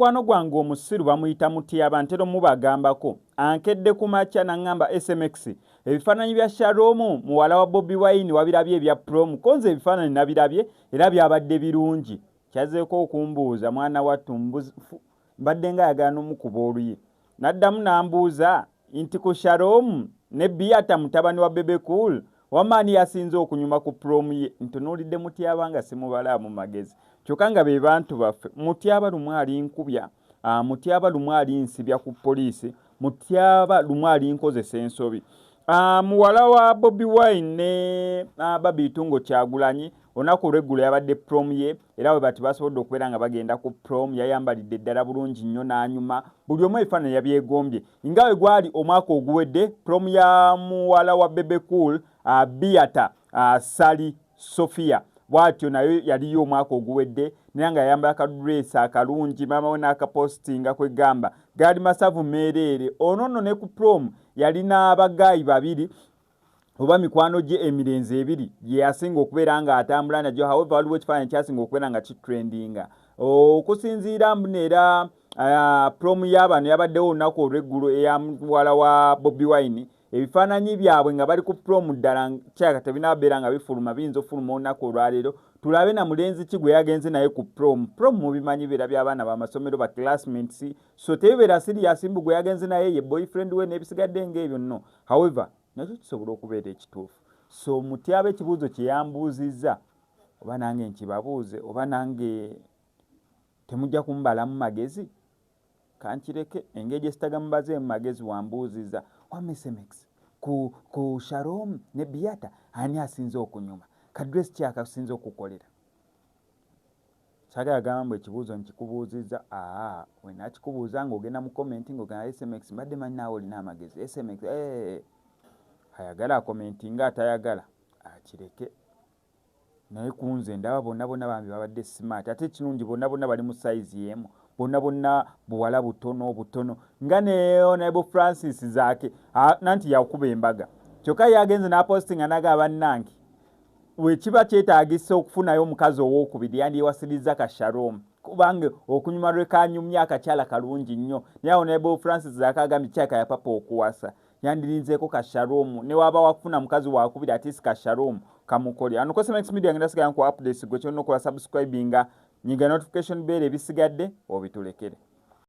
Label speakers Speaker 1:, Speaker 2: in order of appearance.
Speaker 1: mukwano gwange omusiru bamuyita Mutyaba ntero mubagambako ankedde ku makya nangamba SMX ebifaananyi bya Sharon muwala wa Bobi Wine wabirabye ebya prom konze ebifaananyi nabirabye era byabadde birungi kyazeeko okumbuuza mwana wattu mbadde nga ayagala n'omukuba oluyi naddamu nambuuza nti ku Sharon ne Biata mutabani wa Bebe Cool wamaani yasinze okunyuma ku prom ye ntunuulidde Mutyaba nga simubalaamu magezi kyokka nga be bantu baffe Mutyaba lumu ali nkubya Mutyaba lumu ali nsibya ku poliisi Mutyaba lumu ali nkozesa ensobi muwala wa Bobi Wine ne Babitungo Kyagulanyi onaku olweggulo yabadde prom ye era bwe bati basobodde okubeera nga bagenda ku prom yayambalidde ddala bulungi nnyo n'anyuma buli omu ebifaananyi yabyegombye nga bwe gwali omwaka oguwedde prom ya muwala wa Bebe Cool Biata Sali Sofia bwatyo nayo yaliyo omwaka oguwedde naye nga yayambala akadress akalungi maama we n'akapostinga kwegamba gaali masavu meereere ono ne ku prom yalina abagayi babiri oba mikwano gye emirenzi ebiri gye yasinga okubeera nga atambula nagyo however waliwo ekifaananyi kyasinga okubeera nga kitrendinga okusinziira mbuneera prom y'abano yabaddewo olunaku olw'eggulu eya muwala wa Bobi Wine ebifaananyi byabwe nga bali ku prom ddala kyaka tebinaabeera nga bifuluma biyinza ofuluma olunaku olwaleero tulabe na mulenzi ki gwe yagenze naye ku prom mubimanyi beera by'abaana b'amasomero ba classmates so tebibeera serious mbu gwe yagenze naye ye boyfriend we n'ebisigadde ng'ebyo nno however nakyo kisobola okubeera ekituufu so Mutyaba ekibuuzo kye yambuuzizza oba nange nkibabuuze oba nange temujja kumbalamu magezi kankireke engeri gye sitagamubazeemu magezi wambuuzizza SMX ku Sharon ne Biata ani asinze okunyuma kadress ki akasinze okukolera kyagala gamba mbu ekibuuzo nkikubuuzizza we nakikubuuza ng'ogenda mu commenti ng'ogenda SMX mbadde manyi naawe olina amagezi SMX ayagala akomenti nga atayagala akireke naye kunze ndaba bonna bambi babadde smart ate kirungi bonna bali mu size yemu bonna buwala butono nga ne Honorable Francis Zaake nanti yakuba embaga kyokka yagenze n'apostinga naga bannange wekiba kyetaagisa okufunayo omukazi owookubiri yandiyewasirizza ka Sharon kubanga okunyuma lwekanyumya akakyala kalungi nnyo naye Honorable Francis Zaake agambye kyaka ya papa okuwasa yandirinzeeko ka Sharon ne waba wakufuna mukazi wakubiri ati ka Sharon kamukole ano ko SMX Media ngenda sigala ku updates gwe kyonna okuba subscribinga nyiga notification bell ebisigadde obitulekere